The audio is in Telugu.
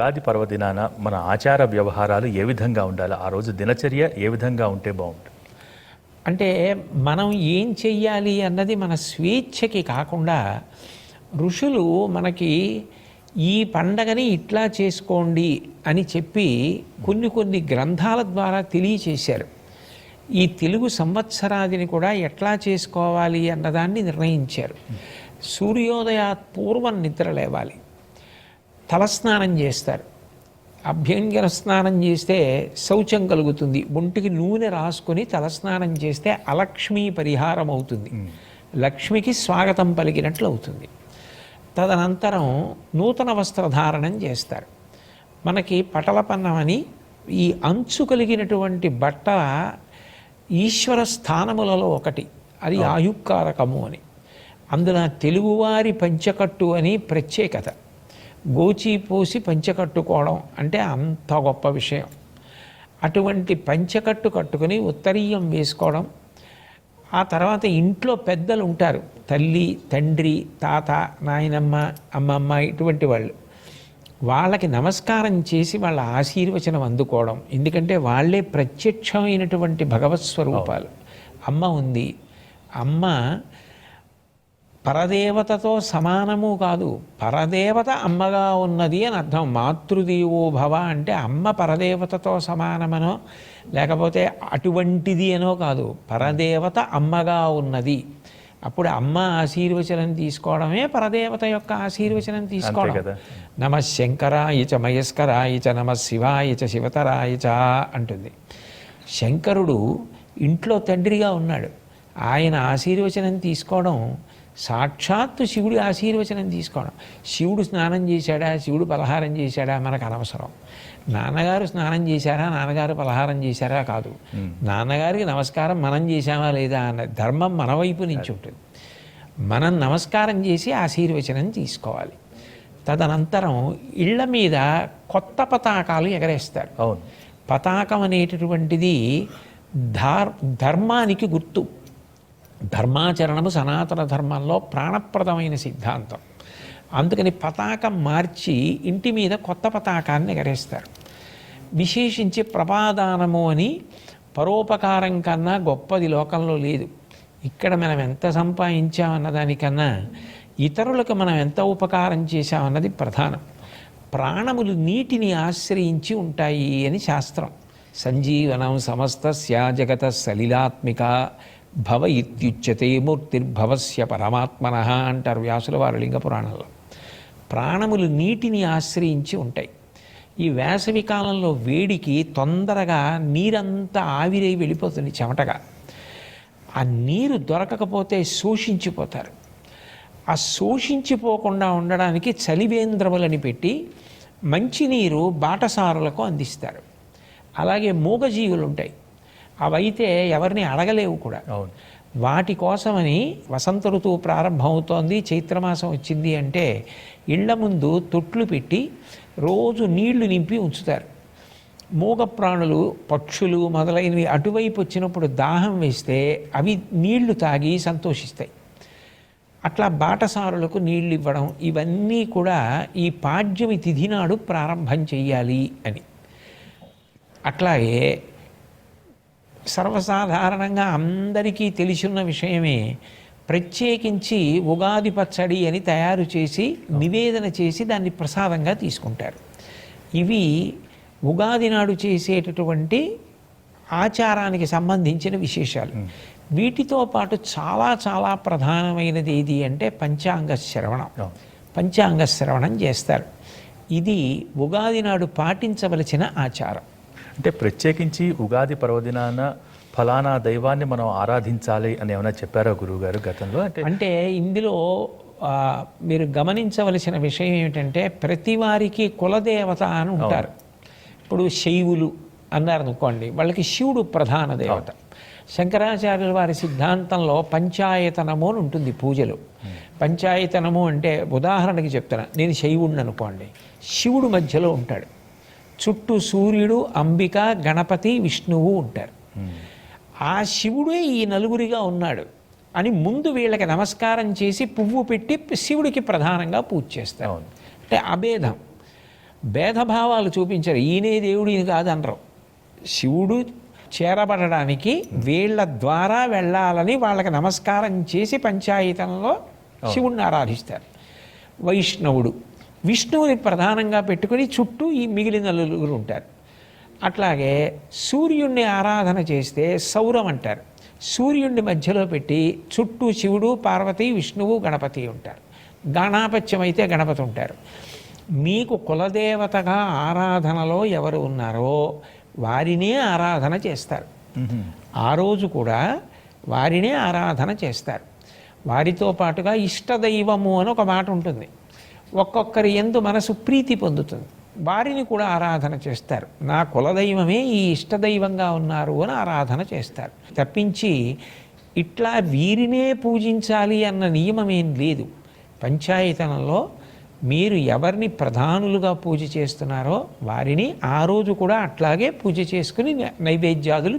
ఉగాది పర్వదినాన మన ఆచార వ్యవహారాలు ఏ విధంగా ఉండాలి? ఆ రోజు దినచర్య ఏ విధంగా ఉంటే బాగుంటుంది? అంటే మనం ఏం చెయ్యాలి అన్నది మన స్వేచ్ఛకి కాకుండా ఋషులు మనకి ఈ పండగని ఇట్లా చేసుకోండి అని చెప్పి కొన్ని గ్రంథాల ద్వారా తెలియచేశారు. ఈ తెలుగు సంవత్సరాదిని కూడా ఎట్లా చేసుకోవాలి అన్నదాన్ని నిర్ణయించారు. సూర్యోదయాత్ పూర్వం నిద్ర లేవాలి, తలస్నానం చేస్తారు. అభ్యంగన స్నానం చేస్తే శౌచం కలుగుతుంది. ఒంటికి నూనె రాసుకొని తలస్నానం చేస్తే అలక్ష్మీ పరిహారం అవుతుంది, లక్ష్మికి స్వాగతం పలికినట్లు అవుతుంది. తదనంతరం నూతన వస్త్రధారణం చేస్తారు. మనకి పటలపన్నమని ఈ అంచు కలిగినటువంటి బట్ట ఈశ్వర స్థానములలో ఒకటి, అది ఆయుక్కారకము అని. అందులో తెలుగువారి పంచకట్టు అని ప్రత్యేకత. గోచి పోసి పంచకట్టుకోవడం అంటే అంత గొప్ప విషయం. అటువంటి పంచకట్టు కట్టుకుని ఉత్తరీయం వేసుకోవడం. ఆ తర్వాత ఇంట్లో పెద్దలు ఉంటారు, తల్లి, తండ్రి, తాత, నాయనమ్మ, అమ్మమ్మ, ఇటువంటి వాళ్ళు. వాళ్ళకి నమస్కారం చేసి వాళ్ళ ఆశీర్వచనం అందుకోవడం. ఎందుకంటే వాళ్ళే ప్రత్యక్షమైనటువంటి భగవత్ స్వరూపాలు. అమ్మ ఉంది, అమ్మ పరదేవతతో సమానము కాదు, పరదేవత అమ్మగా ఉన్నది అని అర్థం. మాతృదేవో భవ అంటే అమ్మ పరదేవతతో సమానమనో లేకపోతే అటువంటిది అనో కాదు, పరదేవత అమ్మగా ఉన్నది. అప్పుడు అమ్మ ఆశీర్వచనం తీసుకోవడమే పరదేవత యొక్క ఆశీర్వచనం తీసుకోవడం. నమ శంకరాయ చ మయస్కరాయ చ నమ శివాయ చ శివతరాయ చ అంటుంది. శంకరుడు ఇంట్లో తండ్రిగా ఉన్నాడు, ఆయన ఆశీర్వచనం తీసుకోవడం సాక్షాత్తు శివుడి ఆశీర్వచనం తీసుకోవడం. శివుడు స్నానం చేశాడా, శివుడు పలహారం చేశాడా మనకు అనవసరం. నాన్నగారు స్నానం చేశారా, నాన్నగారు పలహారం చేశారా కాదు, నాన్నగారికి నమస్కారం మనం చేశామా లేదా అన్న ధర్మం మన వైపు నుంచి ఉంటుంది. మనం నమస్కారం చేసి ఆశీర్వచనం తీసుకోవాలి. తదనంతరం ఇళ్ల మీద కొత్త పతాకాలు ఎగరేస్తారు. అవును, పతాకం అనేటటువంటిది ధర్మానికి గుర్తు. ధర్మాచరణము సనాతన ధర్మంలో ప్రాణప్రదమైన సిద్ధాంతం. అందుకని పతాకం మార్చి ఇంటి మీద కొత్త పతాకాన్ని ఎగరేస్తారు. విశేషించి ప్రపాదానము అని పరోపకారం కన్నా గొప్పది లోకంలో లేదు. ఇక్కడ మనం ఎంత సంపాదించామన్న దానికన్నా ఇతరులకు మనం ఎంత ఉపకారం చేశామన్నది ప్రధానం. ప్రాణములు నీటిని ఆశ్రయించి ఉంటాయి అని శాస్త్రం. సంజీవనం సమస్తస్య జగత సలిలాత్మిక భవ ఇత్యుచ్యతే మూర్తిర్భవస్య పరమాత్మనః అంటారు వ్యాసుల వారు లింగ పురాణంలో. ప్రాణములు నీటిని ఆశ్రయించి ఉంటాయి. ఈ వేసవి కాలంలో వేడికి తొందరగా నీరంతా ఆవిరై వెళ్ళిపోతుంది చెమటగా. ఆ నీరు దొరకకపోతే శోషించిపోతారు. ఆ శోషించిపోకుండా ఉండడానికి చలివేంద్రములని పెట్టి మంచినీరు బాటసారులకు అందిస్తారు. అలాగే మూగజీవులు ఉంటాయి, అవైతే ఎవరిని అడగలేవు కూడా. వాటి కోసమని వసంత ఋతువు ప్రారంభమవుతోంది, చైత్రమాసం వచ్చింది అంటే ఇళ్ల ముందు తొట్లు పెట్టి రోజు నీళ్లు నింపి ఉంచుతారు. మూగ ప్రాణులు, పక్షులు మొదలైనవి అటువైపు వచ్చినప్పుడు దాహం వేస్తే అవి నీళ్లు తాగి సంతోషిస్తాయి. అట్లా బాటసారులకు నీళ్ళు ఇవ్వడం, ఇవన్నీ కూడా ఈ పాడ్యమి తిథి నాడు ప్రారంభం చెయ్యాలి అని. అట్లాగే సర్వసాధారణంగా అందరికీ తెలిసిన విషయమే, ప్రత్యేకించి ఉగాది పచ్చడి అని తయారు చేసి నివేదన చేసి దాన్ని ప్రసాదంగా తీసుకుంటారు. ఇవి ఉగాది నాడు చేసేటటువంటి ఆచారానికి సంబంధించిన విశేషాలు. వీటితో పాటు చాలా ప్రధానమైనది ఏది అంటే పంచాంగ శ్రవణం. పంచాంగ శ్రవణం చేస్తారు. ఇది ఉగాది నాడు పాటించవలసిన ఆచారం. అంటే ప్రత్యేకించి ఉగాది పర్వదినాన ఫలానా దైవాన్ని మనం ఆరాధించాలి అని ఏమైనా చెప్పారా గురువుగారు గతంలో? అంటే ఇందులో మీరు గమనించవలసిన విషయం ఏమిటంటే ప్రతి వారికి కులదేవత అని ఉంటారు. ఇప్పుడు శైవులు అన్నారు అనుకోండి, వాళ్ళకి శివుడు ప్రధాన దేవత. శంకరాచార్యుల వారి సిద్ధాంతంలో పంచాయతనము అని ఉంటుంది పూజలు. పంచాయతనము అంటే ఉదాహరణకి చెప్తాను, నేను శైవుడిని అనుకోండి, శివుడు మధ్యలో ఉంటాడు, చుట్టూ సూర్యుడు, అంబిక, గణపతి, విష్ణువు ఉంటారు. ఆ శివుడే ఈ నలుగురిగా ఉన్నాడు అని ముందు వీళ్ళకి నమస్కారం చేసి పువ్వు పెట్టి శివుడికి ప్రధానంగా పూజ చేస్తారు. అంటే అభేదం. భేదభావాలు చూపించరు. ఈయనే దేవుడు ఈయన కాదనరు. శివుడు చేరబడడానికి వీళ్ళ ద్వారా వెళ్ళాలని వాళ్ళకి నమస్కారం చేసి పంచాయతంలో శివుణ్ణి ఆరాధిస్తారు. వైష్ణవుడు విష్ణువుని ప్రధానంగా పెట్టుకుని చుట్టూ ఈ మిగిలిన నలుగురు ఉంటారు. అట్లాగే సూర్యుణ్ణి ఆరాధన చేస్తే సౌరం అంటారు. సూర్యుణ్ణి మధ్యలో పెట్టి చుట్టూ శివుడు, పార్వతి, విష్ణువు, గణపతి ఉంటారు. గణాపత్యం అయితే గణపతి ఉంటారు. మీకు కులదేవతగా ఆరాధనలో ఎవరు ఉన్నారో వారినే ఆరాధన చేస్తారు. ఆ రోజు కూడా వారినే ఆరాధన చేస్తారు. వారితో పాటుగా ఇష్టదైవము అని ఒక మాట ఉంటుంది. ఒక్కొక్కరి యందు మనసు ప్రీతి పొందుతుంది. వారిని కూడా ఆరాధన చేస్తారు. నా కులదైవమే ఈ ఇష్టదైవంగా ఉన్నారు అని ఆరాధన చేస్తారు. తప్పించి ఇట్లా వీరినే పూజించాలి అన్న నియమం ఏం లేదు. పంచాయతనంలో మీరు ఎవరిని ప్రధానులుగా పూజ చేస్తున్నారో వారిని ఆ రోజు కూడా అట్లాగే పూజ చేసుకుని నైవేద్యాదులు